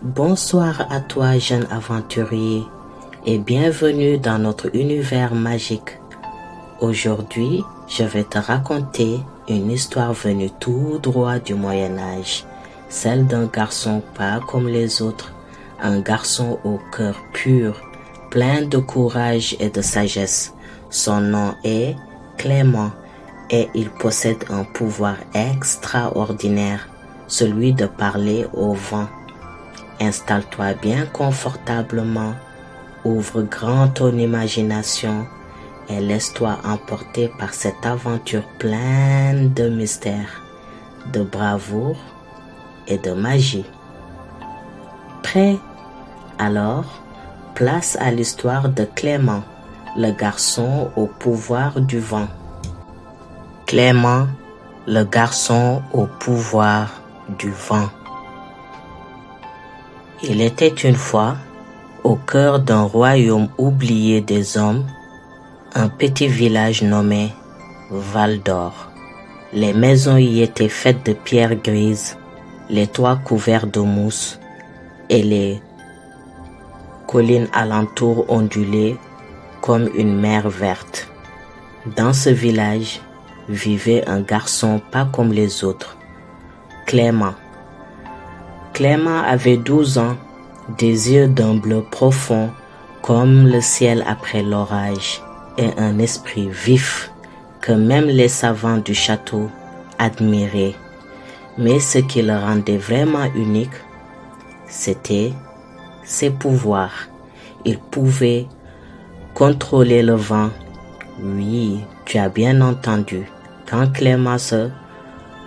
Bonsoir à toi, jeune aventurier, et bienvenue dans notre univers magique. Aujourd'hui, je vais te raconter une histoire venue tout droit du Moyen-Âge, celle d'un garçon pas comme les autres, un garçon au cœur pur, plein de courage et de sagesse. Son nom est Clément et il possède un pouvoir extraordinaire, celui de parler au vent. Installe-toi bien confortablement, ouvre grand ton imagination et laisse-toi emporter par cette aventure pleine de mystères, de bravoure et de magie. Prêt? Alors, place à l'histoire de Clément, le garçon au pouvoir du vent. Clément, le garçon au pouvoir du vent. Il était une fois, au cœur d'un royaume oublié des hommes, un petit village nommé Val d'Or. Les maisons y étaient faites de pierres grises, les toits couverts de mousse et les collines alentour ondulaient comme une mer verte. Dans ce village vivait un garçon pas comme les autres, Clément. Clément avait 12 ans, des yeux d'un bleu profond comme le ciel après l'orage et un esprit vif que même les savants du château admiraient. Mais ce qui le rendait vraiment unique, c'était ses pouvoirs. Il pouvait contrôler le vent. Oui, tu as bien entendu. Quand Clément se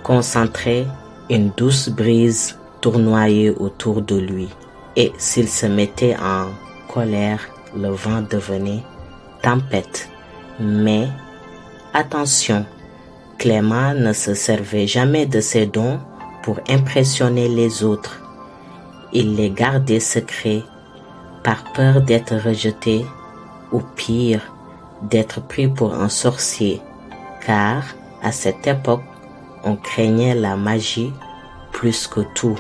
concentrait, une douce brise tournoyait autour de lui. Et s'il se mettait en colère, le vent devenait tempête. Mais attention, Clément ne se servait jamais de ses dons pour impressionner les autres. Il les gardait secrets par peur d'être rejeté ou pire, d'être pris pour un sorcier, car à cette époque, on craignait la magie plus que tout.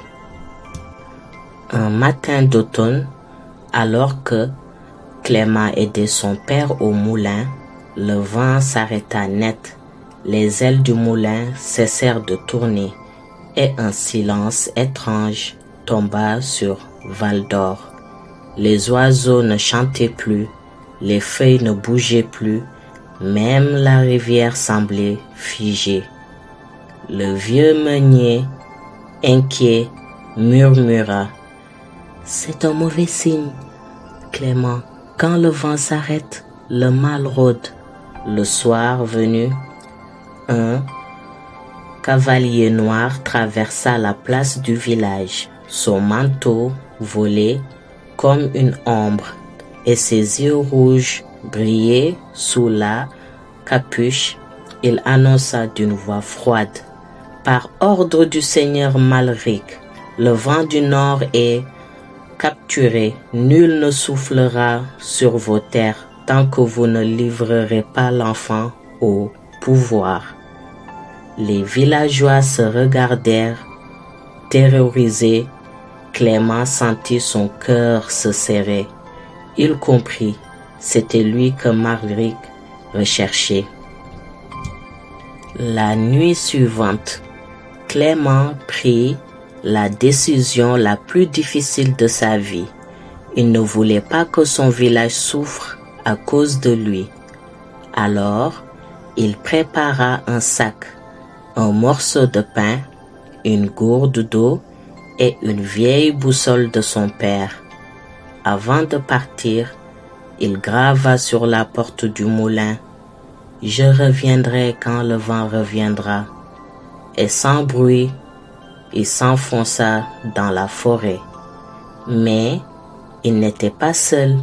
Un matin d'automne, alors que Clément aidait son père au moulin, le vent s'arrêta net, les ailes du moulin cessèrent de tourner et un silence étrange tomba sur Val d'Or. Les oiseaux ne chantaient plus, les feuilles ne bougeaient plus, même la rivière semblait figée. Le vieux meunier, inquiet, murmura: « C'est un mauvais signe, Clément. Quand le vent s'arrête, le mal rôde. » Le soir venu, un cavalier noir traversa la place du village. Son manteau volait comme une ombre et ses yeux rouges brillaient sous la capuche. Il annonça d'une voix froide: « Par ordre du seigneur Malric, le vent du nord est capturé. Nul ne soufflera sur vos terres tant que vous ne livrerez pas l'enfant au pouvoir. » Les villageois se regardèrent, terrorisés. Clément sentit son cœur se serrer. Il comprit, c'était lui que Malric recherchait. La nuit suivante, Clément prit la décision la plus difficile de sa vie. Il ne voulait pas que son village souffre à cause de lui. Alors, il prépara un sac, un morceau de pain, une gourde d'eau et une vieille boussole de son père. Avant de partir, il grava sur la porte du moulin: « Je reviendrai quand le vent reviendra. » Et sans bruit, il s'enfonça dans la forêt. Mais il n'était pas seul.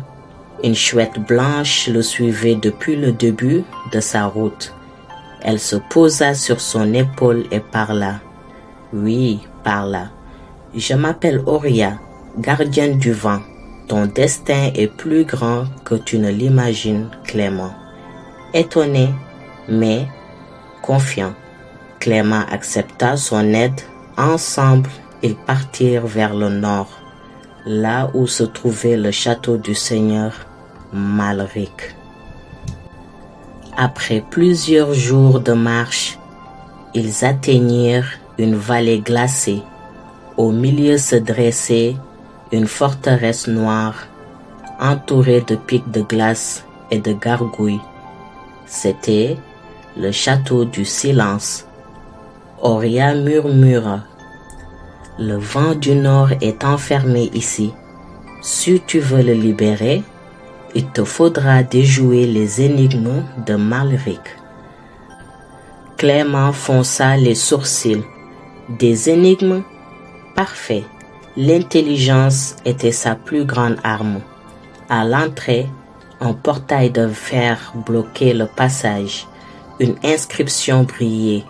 Une chouette blanche le suivait depuis le début de sa route. Elle se posa sur son épaule et parla. Oui, parla. « Je m'appelle Auria, gardienne du vent. Ton destin est plus grand que tu ne l'imagines, Clément. » Étonné, mais confiant, Clément accepta son aide. Ensemble, ils partirent vers le nord. là où se trouvait le château du seigneur Malric. Après plusieurs jours de marche, ils atteignirent une vallée glacée. Au milieu se dressait une forteresse noire, entourée de pics de glace et de gargouilles. C'était le château du silence. Oria murmura: « Le vent du nord est enfermé ici. Si tu veux le libérer, il te faudra déjouer les énigmes de Malric. » Clément fronça les sourcils. Des énigmes? Parfait. L'intelligence était sa plus grande arme. À l'entrée, un portail de fer bloquait le passage. Une inscription brillait.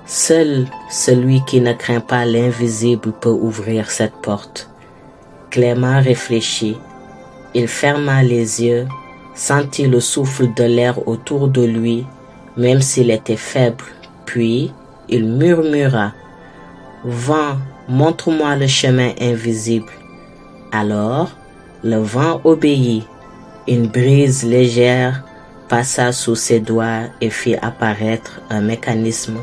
Seul celui qui ne craint pas l'invisible peut ouvrir cette porte. Clément réfléchit. Il ferma les yeux, sentit le souffle de l'air autour de lui, même s'il était faible, puis il murmura: « Vent, montre-moi le chemin invisible. » Alors, le vent obéit. Une brise légère passa sous ses doigts et fit apparaître un mécanisme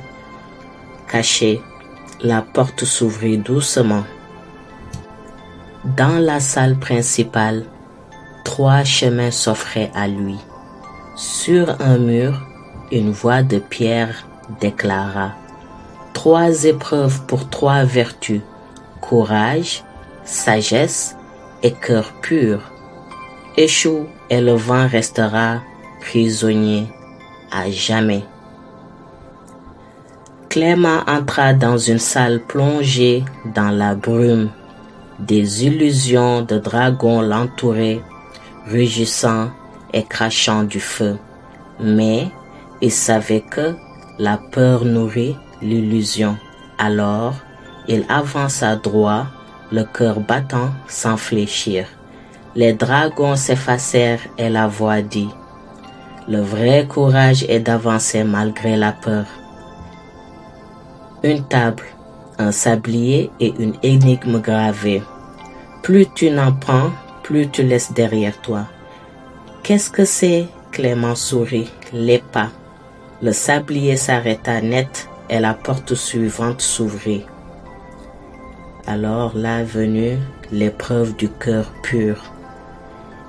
caché. La porte s'ouvrit doucement. Dans la salle principale, 3 chemins s'offraient à lui. Sur un mur, une voix de pierre déclara: « 3 épreuves pour 3 vertus, courage, sagesse et cœur pur. Échoue et le vent restera prisonnier à jamais. » Clément entra dans une salle plongée dans la brume. Des illusions de dragons l'entouraient, rugissant et crachant du feu. Mais il savait que la peur nourrit l'illusion. Alors, il avança droit, le cœur battant sans fléchir. Les dragons s'effacèrent et la voix dit: « Le vrai courage est d'avancer malgré la peur. » Une table, un sablier et une énigme gravée. Plus tu n'en prends, plus tu laisses derrière toi. Qu'est-ce que c'est? Clément sourit. Les pas. Le sablier s'arrêta net et la porte suivante s'ouvrit. Alors là venue l'épreuve du cœur pur.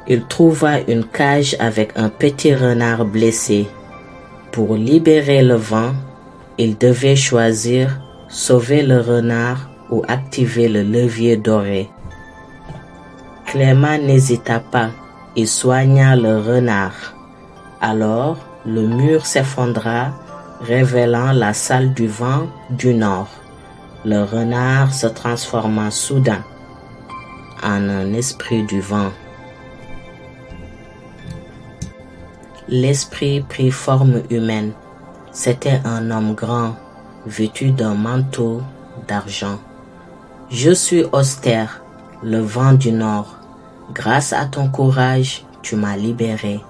Il trouva une cage avec un petit renard blessé. Pour libérer le vent, il devait choisir sauver le renard ou activer le levier doré. Clément n'hésita pas, il soigna le renard. Alors le mur s'effondra, révélant la salle du vent du nord. Le renard se transforma soudain en un esprit du vent. L'esprit prit forme humaine. C'était un homme grand, vêtu d'un manteau d'argent. « Je suis austère, le vent du nord. Grâce à ton courage, tu m'as libéré. »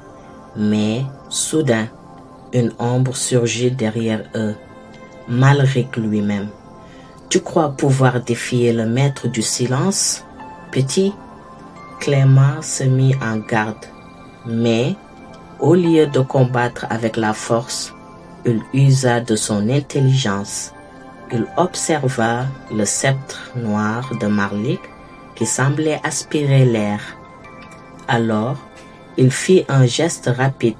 Mais, soudain, une ombre surgit derrière eux. Malric lui-même. « Tu crois pouvoir défier le maître du silence, petit ?» Clément se mit en garde. Mais, au lieu de combattre avec la force, il usa de son intelligence. Il observa le sceptre noir de Malric qui semblait aspirer l'air. Alors, il fit un geste rapide.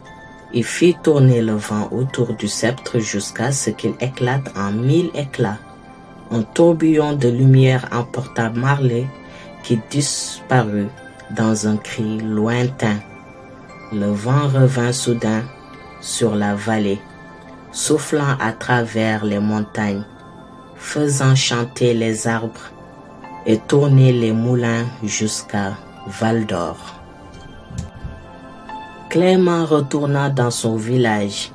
Il fit tourner le vent autour du sceptre jusqu'à ce qu'il éclate en 1000 éclats. Un tourbillon de lumière emporta Malric qui disparut dans un cri lointain. Le vent revint soudain sur la vallée, soufflant à travers les montagnes, faisant chanter les arbres et tourner les moulins jusqu'à Val-d'Or. Clément retourna dans son village.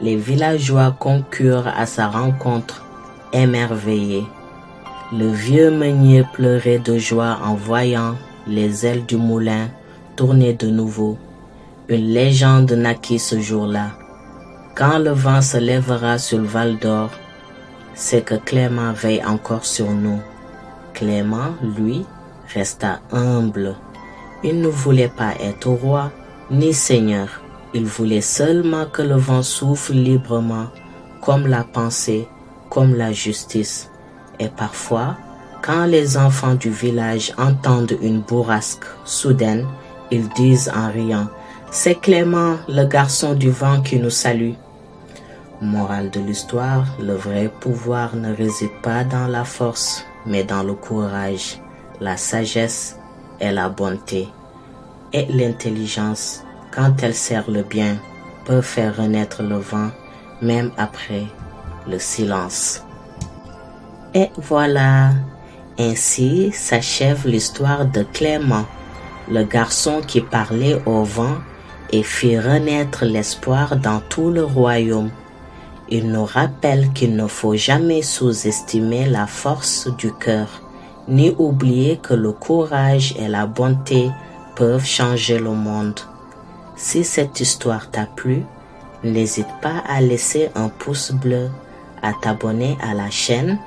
Les villageois concurrent à sa rencontre, émerveillés. Le vieux meunier pleurait de joie en voyant les ailes du moulin tourner de nouveau. Une légende naquit ce jour-là. Quand le vent se lèvera sur le Val-d'Or, c'est que Clément veille encore sur nous. Clément, lui, resta humble. Il ne voulait pas être roi ni seigneur. Il voulait seulement que le vent souffle librement, comme la pensée, comme la justice. Et parfois, quand les enfants du village entendent une bourrasque soudaine, ils disent en riant « C'est Clément, le garçon du vent qui nous salue ». Morale de l'histoire, le vrai pouvoir ne réside pas dans la force, mais dans le courage, la sagesse et la bonté. Et l'intelligence, quand elle sert le bien, peut faire renaître le vent, même après le silence. Et voilà, ainsi s'achève l'histoire de Clément, le garçon qui parlait au vent et fit renaître l'espoir dans tout le royaume. Il nous rappelle qu'il ne faut jamais sous-estimer la force du cœur, ni oublier que le courage et la bonté peuvent changer le monde. Si cette histoire t'a plu, n'hésite pas à laisser un pouce bleu, à t'abonner à la chaîne